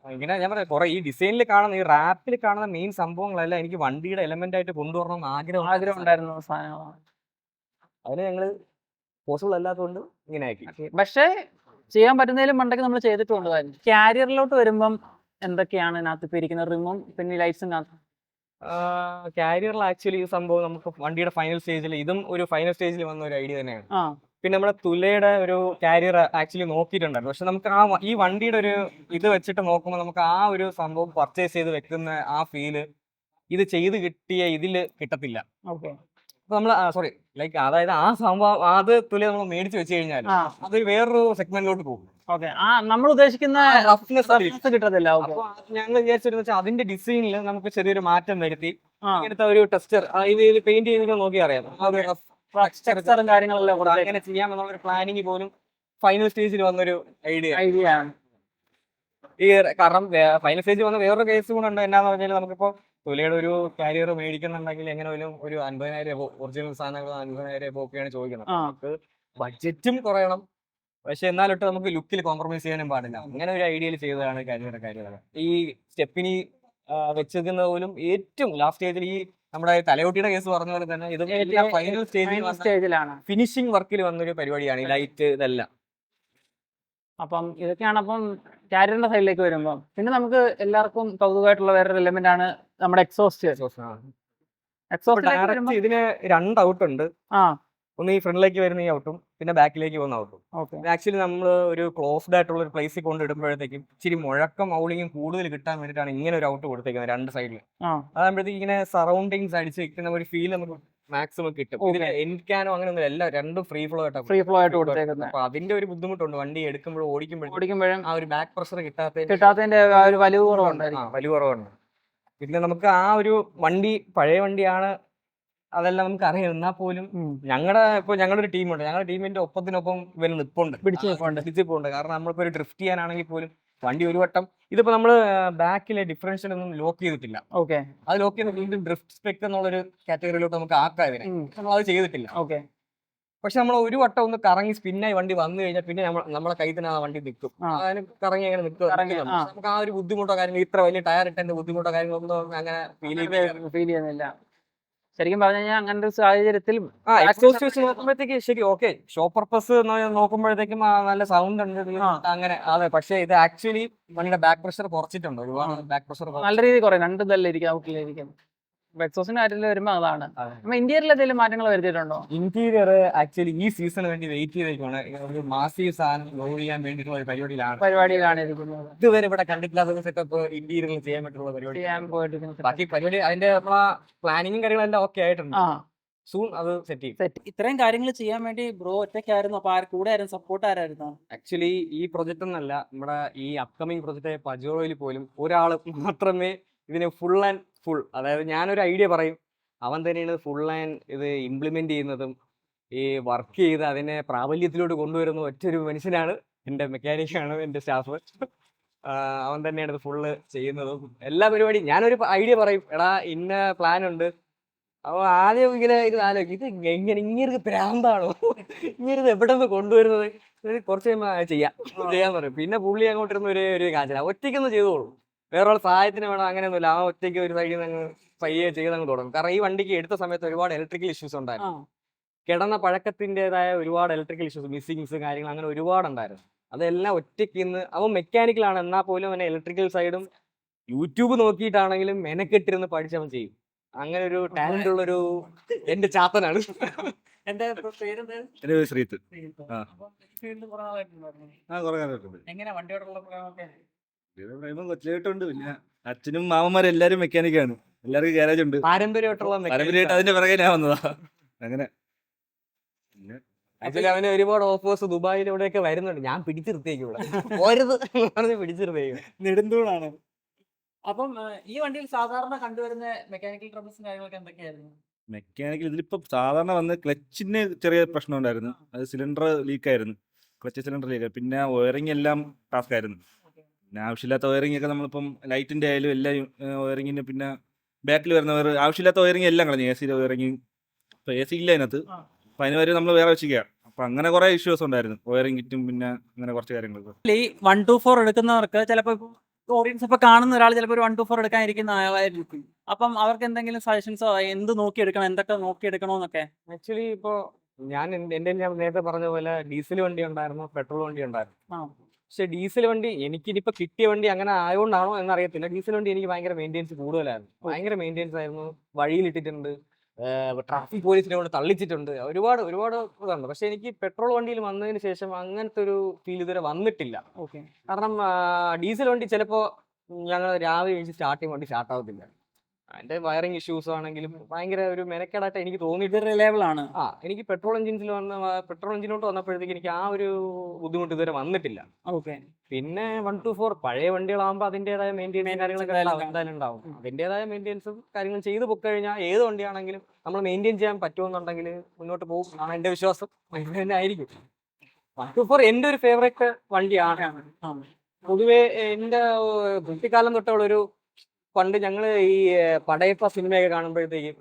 Speaker 3: ഇങ്ങനെ ഞാൻ പറയാം. കുറെ ഈ ഡിസൈനിൽ കാണുന്ന ഈ റാപ്പിൽ കാണുന്ന മെയിൻ സംഭവങ്ങളെല്ലാം എനിക്ക് വണ്ടിയുടെ എലമെന്റ് ആയിട്ട് കൊണ്ടുവരണം എന്ന് ആഗ്രഹം ഉണ്ടായിരുന്നു. അതിന് ഞങ്ങള് പോസിബിൾ അല്ലാത്തതുകൊണ്ട് ഇങ്ങനെ ആക്കി.
Speaker 1: പക്ഷേ ചെയ്യാൻ പറ്റുന്നതിലും മണ്ടൊക്കെ നമ്മൾ ചെയ്തിട്ടുണ്ട്. കാരിയറിലോട്ട് വരുമ്പം എന്തൊക്കെയാണ് ഇതിനകത്ത് ഇപ്പൊ ഇരിക്കുന്ന റിമും പിന്നെ ലൈറ്റ്സും?
Speaker 3: കാരിയറിൽ ആക്ച്വലി ഈ സംഭവം നമുക്ക് വണ്ടിയുടെ ഫൈനൽ സ്റ്റേജിൽ ഇതും ഒരു ഫൈനൽ സ്റ്റേജിൽ വന്ന ഒരു ഐഡിയ തന്നെയാണ്. പിന്നെ നമ്മുടെ തുലയുടെ ഒരു കാരിയർ ആക്ച്വലി നോക്കിയിട്ടുണ്ടായിരുന്നു. പക്ഷെ നമുക്ക് ഈ വണ്ടിയുടെ ഒരു ഇത് വെച്ചിട്ട് നോക്കുമ്പോൾ നമുക്ക് ആ ഒരു സംഭവം പർച്ചേസ് ചെയ്ത് വെക്കുന്ന ആ ഫീല് ഇത് ചെയ്ത് കിട്ടിയ ഇതില് കിട്ടത്തില്ല. അപ്പൊ നമ്മൾ അതായത് ആ സംഭവം അത് തുല നമ്മൾ മേടിച്ച് വെച്ച് കഴിഞ്ഞാൽ അത് വേറൊരു സെഗ്മെന്റിലോട്ട് പോകും.
Speaker 1: നമ്മൾ ഉദ്ദേശിക്കുന്ന കിട്ടത്തില്ല.
Speaker 3: അപ്പൊ ഞങ്ങൾ വിചാരിച്ചിരുന്ന വെച്ചാൽ അതിന്റെ ഡിസൈനിൽ നമുക്ക് ചെറിയൊരു മാറ്റം വരുത്തി ഇങ്ങനത്തെ ഒരു ടെസ്റ്റർ ഇത് പെയിന്റ് ചെയ്ത് നോക്കി അറിയാം.
Speaker 1: കാര്യങ്ങളെല്ലാം
Speaker 3: അങ്ങനെ ചെയ്യാമെന്നുള്ള ഒരു പ്ലാനിങ് പോലും ഫൈനൽ സ്റ്റേജിൽ വന്നൊരു ഐഡിയ ആണ്. ഈ കാരണം ഫൈനൽ സ്റ്റേജിൽ വന്ന വേറൊരു കേസ് കൂടെ ഉണ്ട്. എന്നാന്ന് പറഞ്ഞാൽ നമുക്കിപ്പോ തുലയുടെ ഒരു കാരിയർ മേടിക്കുന്നുണ്ടെങ്കിൽ എങ്ങനെയും ഒരു 50,000 ഒറിജിനൽ സാധനങ്ങൾ 50,000 ഒക്കെയാണ് ചോദിക്കുന്നത്. നമുക്ക് ബഡ്ജറ്റും കുറയണം. പക്ഷെ എന്നാലിട്ട് നമുക്ക് ലുക്കിൽ കോംപ്രമൈസ് ചെയ്യാനും പാടില്ല. അങ്ങനെ ഒരു ഐഡിയയിൽ ചെയ്തതാണ് കാര്യം. ഈ സ്റ്റെപ്പിനി വെച്ചിരിക്കുന്നത് പോലും ഏറ്റവും ലാസ്റ്റ് സ്റ്റേജിൽ ഈ നമ്മുടെ തലയോട്ടിയുടെ കേസ് പറഞ്ഞ പോലെ തന്നെ ഇത് ഫൈനൽ സ്റ്റേജിലാണ് ഫിനിഷിംഗ് വർക്കിൽ വന്നൊരു പരിപാടിയാണ് ഈ ലൈറ്റ് ഇതെല്ലാം.
Speaker 1: അപ്പം ഇതൊക്കെയാണ്. അപ്പം കാരിയറിന്റെ സൈഡിലേക്ക് വരുമ്പോൾ പിന്നെ നമുക്ക് എല്ലാവർക്കും കൗതുകമായിട്ടുള്ള വേറൊരു എലിമെന്റ് ആണ് നമ്മുടെ എക്സോസ്റ്റ്.
Speaker 3: ഇതിന് 2 ഔട്ട് ഉണ്ട്. ഒന്ന് ഈ ഫ്രണ്ടിലേക്ക് വരുന്ന ഈ ഔട്ടും പിന്നെ ബാക്കിലേക്ക് പോകുന്ന ഔട്ടും.
Speaker 1: ഓക്കെ.
Speaker 3: ആക്ച്വലി നമ്മൾ ഒരു ക്ലോസ്ഡ് ആയിട്ടുള്ള ഒരു പ്ലേസിൽ കൊണ്ട് ഇടുമ്പോഴത്തേക്കും ഇച്ചിരി മുഴക്കം ഔളിങ്ങും കൂടുതൽ കിട്ടാൻ വേണ്ടിയിട്ടാണ് ഇങ്ങനെ ഒരു ഔട്ട് കൊടുത്തേക്കുന്നത് രണ്ട് സൈഡിൽ.
Speaker 1: ആ
Speaker 3: അതാകുമ്പോഴത്തേക്ക് ഇങ്ങനെ സറൗണ്ടിങ്സ് അടിച്ച് കിട്ടുന്ന ഒരു ഫീൽ നമുക്ക് മാക്സിമം കിട്ടും. ഇതിൽ എൻഡ് ക്യാനോ അങ്ങനെ ഒന്നും എല്ലാം രണ്ടും ഫ്രീ ഫ്ലോ ആയിട്ടാണ്.
Speaker 1: ഫ്രീ ഫ്ലോ ആയിട്ട് കൊടുത്തേക്കുന്നത്.
Speaker 3: അപ്പൊ അതിന്റെ ഒരു ബുദ്ധിമുട്ടുണ്ട് വണ്ടി എടുക്കുമ്പോഴും ഓടിക്കുമ്പോഴും
Speaker 1: ഓടിക്കുമ്പോഴും
Speaker 3: ആ ഒരു ബാക്ക് പ്രഷർ
Speaker 1: കിട്ടാത്തതിന്റെ ആ ഒരു വലിവ് കുറവുണ്ടായിരിക്കും.
Speaker 3: വലിയ കുറവുണ്ട്. പിന്നെ നമുക്ക് ആ ഒരു വണ്ടി പഴയ വണ്ടിയാണ് അതെല്ലാം നമുക്ക് അറിയാം. എന്നാൽ പോലും ഞങ്ങളുടെ ഒരു ടീമുണ്ട്, ഞങ്ങളുടെ ടീമിന്റെ ഒപ്പത്തിനൊപ്പം ഇവന് നിപ്പുണ്ട്, പിടിച്ച് പോണ്ട്. കാരണം നമ്മളിപ്പോ ഒരു ഡ്രിഫ്റ്റ് ചെയ്യാനാണെങ്കിൽ പോലും വണ്ടി ഒരു വട്ടം ഇതിപ്പോ നമ്മള് ബാക്കിലെ ഡിഫറൻഷ്യൽ ഒന്നും ലോക്ക് ചെയ്തിട്ടില്ല.
Speaker 1: ഓക്കെ.
Speaker 3: അത് ലോക്ക് ചെയ്ത് വീണ്ടും ഡ്രിഫ്റ്റ് സ്പെക് എന്നുള്ളൊരു കാറ്റഗറിയിലോട്ട് നമുക്ക് ആക്കാം ഇതിനെ. നമ്മൾ അത് ചെയ്തിട്ടില്ല.
Speaker 1: ഓക്കെ.
Speaker 3: പക്ഷെ നമ്മൾ ഒരു വട്ടം ഒന്ന് കറങ്ങി സ്പിന്നായി വണ്ടി വന്നു കഴിഞ്ഞാൽ പിന്നെ നമ്മളെ കയ്യിൽ തന്നെ ആ വണ്ടി നിൽക്കും. അതിന് കറങ്ങി അങ്ങനെ നിൽക്കും. നമുക്ക് ആ ഒരു ബുദ്ധിമുട്ടോ കാര്യങ്ങൾ ഇത്ര വലിയ ടയർ ഇട്ടതിന്റെ ബുദ്ധിമുട്ടോ കാര്യങ്ങളൊന്നും അങ്ങനെ
Speaker 1: ഫീൽ ചെയ്യുന്നില്ല. ശരിക്കും പറഞ്ഞു കഴിഞ്ഞാൽ അങ്ങനത്തെ ഒരു സാഹചര്യത്തിൽ
Speaker 3: എക്സോസ്റ്റ് വെച്ച് നോക്കുമ്പോഴത്തേക്ക് ശരി ഓക്കെ, ഷോ പർപ്പസ് നോക്കുമ്പോഴത്തേക്കും നല്ല സൗണ്ട് ഉണ്ട് അങ്ങനെ. അതെ, പക്ഷെ ഇത് ആക്ച്വലി വണ്ടിയുടെ ബാക്ക് പ്രഷർ കുറച്ചിട്ടുണ്ട്. ഒരുപാട് ബാക്ക് പ്രഷർ
Speaker 1: നല്ല രീതിയിൽ കുറയും. രണ്ട് ഇതല്ലായിരിക്കും ഔട്ടിലായിരിക്കും. എക്സോസിന്റെ കാര്യത്തിൽ വരുമ്പോൾ അതാണ്. ഇന്റീരിയറിൽ എന്തെങ്കിലും മാറ്റങ്ങൾ വരുത്തിയിട്ടുണ്ടോ?
Speaker 3: ഇന്റീരിയർ ആക്ച്വലി ഈ സീസണ് വേണ്ടി വെയിറ്റ് ചെയ്തേക്കാണ്. ഒരു മാസീവ് സാധനം ലോഡ് ചെയ്യാൻ വേണ്ടിയിട്ടുള്ള ഒരു
Speaker 1: പരിപാടിയിലാണ് ഇരിക്കുന്നത്.
Speaker 3: ഇതുവരെ ഇവിടെ കണ്ടിട്ടില്ലാത്ത സെറ്റപ്പ് ഇന്റീരിയറിൽ ചെയ്യാൻ പറ്റുള്ള പരിപാടി. ബാക്കി പരിപാടി അതിന്റെ പ്ലാനിങ്ങും കാര്യങ്ങളെല്ലാം ഓക്കെ ആയിട്ടുണ്ട്. സൂൺ അത് സെറ്റ് ചെയ്യും.
Speaker 1: ഇത്രയും കാര്യങ്ങൾ ചെയ്യാൻ വേണ്ടി ബ്രോ ഒറ്റയ്ക്കായിരുന്നു? അപ്പൊ കൂടെ ആയിരുന്നു സപ്പോർട്ട് ആരായിരുന്നു?
Speaker 3: ആക്ച്വലി ഈ പ്രൊജക്ട് എന്നല്ല, നമ്മുടെ ഈ അപ്കമിങ് പ്രൊജക്റ്റ് പജോറോയിൽ പോലും ഒരാൾ മാത്രമേ ഇതിന് ഫുൾ ആൻഡ് ഫുൾ, അതായത് ഞാനൊരു ഐഡിയ പറയും, അവൻ തന്നെയാണ് ഫുൾ ആൻഡ് ഇത് ഇംപ്ലിമെന്റ് ചെയ്യുന്നതും ഈ വർക്ക് ചെയ്ത് അതിനെ പ്രാബല്യത്തിലോട്ട് കൊണ്ടുവരുന്ന ഒറ്റൊരു മനുഷ്യനാണ്. എൻ്റെ മെക്കാനിക്കാണ് എൻ്റെ സ്റ്റാഫ്. അവൻ തന്നെയാണ് ഇത് ഫുള്ള് ചെയ്യുന്നതും എല്ലാ പരിപാടിയും. ഞാനൊരു ഐഡിയ പറയും, എടാ ഇന്ന പ്ലാൻ ഉണ്ട്. അപ്പോൾ ആദ്യം ഇങ്ങനെ ഇത് ആലോചിക്കും, ഇത് ഇങ്ങനെ പ്രാന്താണോ, ഇങ്ങനെ എവിടെ നിന്ന് കൊണ്ടുവരുന്നത്, കുറച്ച് ചെയ്യാൻ പറയും. പിന്നെ പുള്ളി അങ്ങോട്ടിരുന്ന ഒരു കാഴ്ച ഒറ്റയ്ക്കൊന്ന് ചെയ്തോളൂ, വേറെ സഹായത്തിന് വേണം അങ്ങനെയൊന്നുമില്ല. അവൻ ഒറ്റയ്ക്ക് ഒരു സൈഡിൽ നിന്ന് പയ്യെ ചെയ്തങ്ങ് തുടങ്ങും. കാരണം ഈ വണ്ടിക്ക് എടുത്ത സമയത്ത് ഒരുപാട് ഇലക്ട്രിക്കൽ ഇഷ്യൂസ് ഉണ്ടായിരുന്നു. കിടന്ന പഴക്കത്തിൻ്റെതായ ഒരുപാട് ഇലക്ട്രിക്കൽ ഇഷ്യൂസ്, മിസ്സിങ്സ് കാര്യങ്ങൾ അങ്ങനെ ഒരുപാടുണ്ടായിരുന്നു. അതെല്ലാം ഒറ്റയ്ക്ക് ഇന്ന് അവൻ മെക്കാനിക്കലാണ്, എന്നാൽ പോലും അവനെ ഇലക്ട്രിക്കൽ സൈഡും യൂട്യൂബ് നോക്കിയിട്ടാണെങ്കിലും മെനക്കെട്ടിരുന്ന് പഠിച്ചവൻ ചെയ്യും. അങ്ങനെ ഒരു ടാലന്റ് ഉള്ളൊരു എന്റെ ചാത്തനാണ്. എന്റെ പേര്
Speaker 4: ശ്രീത്ത്.
Speaker 1: എങ്ങനെ വണ്ടിയോടുള്ള
Speaker 4: കൊച്ചിലായിട്ടുണ്ട്. പിന്നെ അച്ഛനും മാമന്മാരും എല്ലാരും മെക്കാനിക്കാണ്, എല്ലാവർക്കും ഗാരേജ് ഉണ്ട്. പാരമ്പര്യമായിട്ട് അതിന്റെ പിറകെ ഞാൻ വന്നതാ. അങ്ങനെ
Speaker 3: ആക്ച്വലി അവന് ഒരുപാട് ഓഫേഴ്സ് ദുബായിലൂടെയൊക്കെ വരുന്നുണ്ട്. ഞാൻ പിടിച്ചിരുത്തേക്കും ഇവിടെ പറഞ്ഞ് പിടിച്ചിരുത്തേക്കും.
Speaker 1: നെടുന്തൂണാണ്. അപ്പം ഈ വണ്ടിയിൽ സാധാരണ കണ്ടുവരുന്ന മെക്കാനിക്കൽ ട്രബിൾസും കാര്യങ്ങളൊക്കെ എന്തൊക്കെയായിരുന്നു?
Speaker 4: മെക്കാനിക്കൽ ഇതിലിപ്പോ സാധാരണ വന്ന് ക്ലച്ചിന് ചെറിയ പ്രശ്നം ഉണ്ടായിരുന്നു. അത് സിലിണ്ടർ ലീക്ക് ആയിരുന്നു, ക്ലച്ച് സിലിണ്ടർ ലീക്ക്. പിന്നെ വയറിംഗ് എല്ലാം ടാസ്ക് ആയിരുന്നു. പിന്നെ ആവശ്യമില്ലാത്ത വയറിംഗ് ഒക്കെ നമ്മളിപ്പം ലൈറ്റിന്റെ ആയാലും എല്ലാം വയറിങ്ങിന്, പിന്നെ ബാക്കിൽ വരുന്ന ആവശ്യമില്ലാത്ത വയറിംഗ് എല്ലാം കളഞ്ഞു. എ സിയിലെ വയറിംഗ് ഇപ്പൊ എ സി ഇല്ല അതിനകത്ത്. അപ്പൊ അതിന് വരെ നമ്മൾ വേറെ വെച്ചിരിക്കുക. അപ്പൊ അങ്ങനെ കുറെ ഇഷ്യൂസ് ഉണ്ടായിരുന്നു, വയറിംഗ് കിറ്റും പിന്നെ അങ്ങനെ കുറച്ച് കാര്യങ്ങളൊക്കെ.
Speaker 1: ഈ 124 എടുക്കുന്നവർക്ക് ചിലപ്പോൾ ഓഡിയൻസ് ഇപ്പൊ കാണുന്ന ഒരാൾ ചിലപ്പോൾ ഒരു 124 എടുക്കാനിരിക്കുന്ന ആളായിരിക്കും. അപ്പം അവർക്ക് എന്തെങ്കിലും സജഷൻസോ എന്ത് നോക്കിയെടുക്കണം, എന്തൊക്കെ നോക്കിയെടുക്കണോന്നൊക്കെ?
Speaker 3: ആക്ച്വലി ഇപ്പോ ഞാൻ നേരത്തെ പറഞ്ഞ പോലെ ഡീസൽ വണ്ടി ഉണ്ടായിരുന്നു, പെട്രോൾ വണ്ടി ഉണ്ടായിരുന്നു. പക്ഷെ ഡീസൽ വണ്ടി എനിക്കിനിപ്പോ കിട്ടിയ വണ്ടി അങ്ങനെ ആയതുകൊണ്ടാണോ എന്നറിയത്തില്ല, ഡീസൽ വണ്ടി എനിക്ക് ഭയങ്കര മെയിൻ്റെനൻസ് കൂടുതലായിരുന്നു. ഭയങ്കര മെയിൻ്റെനൻസ് ആയിരുന്നു. വഴിയിലിട്ടിട്ടുണ്ട്, ട്രാഫിക് പോലീസിനെ കൊണ്ട് തള്ളിച്ചിട്ടുണ്ട്, ഒരുപാട് ഇതുണ്ട്. പക്ഷെ എനിക്ക് പെട്രോൾ വണ്ടിയിൽ വന്നതിന് ശേഷം അങ്ങനത്തെ ഒരു ഫീൽ ഇതുവരെ വന്നിട്ടില്ല. കാരണം ഡീസൽ വണ്ടി ചിലപ്പോൾ ഞങ്ങൾ രാവിലെ കഴിച്ച് സ്റ്റാർട്ട് ചെയ്യുമ്പോൾ വണ്ടി സ്റ്റാർട്ട് ആവത്തില്ല. അതിന്റെ വയറിംഗ് ഇഷ്യൂസ് ആണെങ്കിലും ഭയങ്കര ഒരു മെനക്കേടായിട്ട് എനിക്ക് തോന്നിയിട്ട് റിലയബിൾ ആണ്. എനിക്ക് പെട്രോൾ എഞ്ചിനോട്ട് വന്നപ്പോഴത്തേക്ക് എനിക്ക് ആ ഒരു ബുദ്ധിമുട്ട് ഇതുവരെ വന്നിട്ടില്ല. പിന്നെ 124 പഴയ വണ്ടികളാകുമ്പോൾ അതിൻ്റെതായ മെയിൻ്റെനൻസ് കാര്യങ്ങളൊക്കെ എന്തായാലും ഉണ്ടാവും. അതിൻ്റെതായ മെയിൻ്റെനൻസും കാര്യങ്ങളും ചെയ്ത് പൊക്കി കഴിഞ്ഞാൽ ഏത് വണ്ടിയാണെങ്കിലും നമ്മൾ മെയിൻറ്റെയിൻ ചെയ്യാൻ പറ്റുമെന്നുണ്ടെങ്കിൽ മുന്നോട്ട് പോകും എന്നാണ് എൻ്റെ വിശ്വാസം. തന്നെ ആയിരിക്കും 124 എൻ്റെ ഒരു ഫേവറേറ്റ് വണ്ടിയാണ്. പൊതുവെ എൻ്റെ കുട്ടിക്കാലം തൊട്ടുള്ളൊരു, പണ്ട് ഞങ്ങള് ഈ പടയപ്പ സിനിമയൊക്കെ കാണുമ്പോഴത്തേക്കും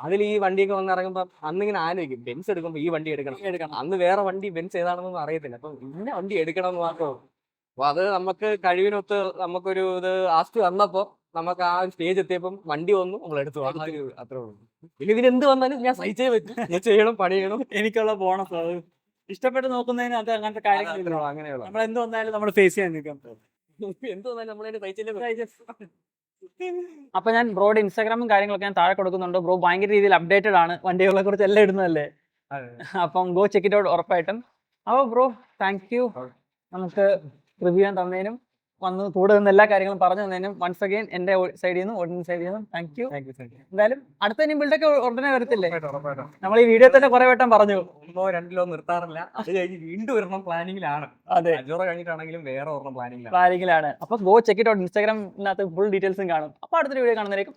Speaker 3: അതിൽ ഈ വണ്ടിയൊക്കെ വന്നിറങ്ങുമ്പോ അന്നിങ്ങനെ ആലോചിക്കും, ബെൻസ് എടുക്കുമ്പോ ഈ വണ്ടി എടുക്കണം. അന്ന് വേറെ വണ്ടി ബെൻസ് ഏതാണെന്നൊന്നും അറിയത്തില്ല. അപ്പൊ ഇന്ന വണ്ടി എടുക്കണം എന്ന് മാത്രമേ. അപ്പൊ അത് നമുക്ക് കഴിവിനൊത്ത് നമുക്കൊരു ഇത് ആസ്തി വന്നപ്പോ നമുക്ക് ആ സ്റ്റേജ് എത്തിയപ്പം വണ്ടി വന്നു, നമ്മൾ എടുത്തു. അത്രേ ഉള്ളൂ. പിന്നെ ഇതിനെന്ത് വന്നാലും ഞാൻ സഹിച്ചേ പറ്റും, ഞാൻ ചെയ്യണം, പണി ചെയ്യണം.
Speaker 1: എനിക്കുള്ള ബോണസ് അത് ഇഷ്ടപ്പെട്ട് നോക്കുന്നതിന് അത് അങ്ങനത്തെ കാര്യങ്ങൾ
Speaker 3: അങ്ങനെയുള്ള
Speaker 1: നമ്മൾ എന്ത് വന്നാലും നമ്മൾ ഫേസ് ചെയ്യാൻ നിൽക്കാം.
Speaker 3: എന്ത് വന്നാലും നമ്മളതിന് സഹിച്ചല്ലേ.
Speaker 1: അപ്പൊ ഞാൻ ബ്രോയുടെ ഇൻസ്റ്റാഗ്രാമും കാര്യങ്ങളൊക്കെ ഞാൻ താഴെ കൊടുക്കുന്നുണ്ട്. ബ്രോ ഭയങ്കര രീതിയിൽ അപ്ഡേറ്റഡ് ആണ്, വണ്ടികളെ കുറിച്ച് എല്ലാം ഇടുന്നതല്ലേ.
Speaker 3: അതെ.
Speaker 1: അപ്പം ഗോ ചെക്ക് ഇറ്റ് ഔട്ട് ഉറപ്പായിട്ടും. അപ്പോൾ ബ്രോ താങ്ക് യു നമുക്ക് റിവ്യൂ ചെയ്യാൻ തന്നതിനും വന്ന് കൂടെ നിന്ന് എല്ലാ കാര്യങ്ങളും പറഞ്ഞു തന്നതിനും വൺസ് അഗൈൻ എൻ്റെ സൈഡിൽ നിന്നും ഓഡിയൻസ് സൈഡിൽ നിന്നും thank you.
Speaker 3: Thank you thank you.
Speaker 1: എന്തായാലും അടുത്ത ഇനി ബിൽഡൊക്കെ ഉടനെ വരത്തില്ലേ?
Speaker 3: ഉറപ്പായിട്ടും.
Speaker 1: നമ്മൾ ഈ വീഡിയോ തന്നെ കുറെ വട്ടം പറഞ്ഞു.
Speaker 3: 1 2 നിർത്താറില്ല. അത് കഴിഞ്ഞ് വീണ്ടും ഒരെണ്ണം പ്ലാനിങ്ങിലാണ്.
Speaker 1: അതെ,
Speaker 3: അജോറ കഴിഞ്ഞിട്ടാണെങ്കിലും വേറെ ഒരെണ്ണം പ്ലാനിങ്ങിലാണ്.
Speaker 1: പ്ലാനിങ്ങിലാണ്. അപ്പോൾ ഗോ ചെക്ക് ഇറ്റ് ഔട്ട്. ഇൻസ്റ്റാഗ്രാമിനകത്ത് ഫുൾ ഡീറ്റെയിൽസും കാണും. അപ്പോൾ അടുത്തൊരു വീഡിയോ കാണുന്നതായിരിക്കും.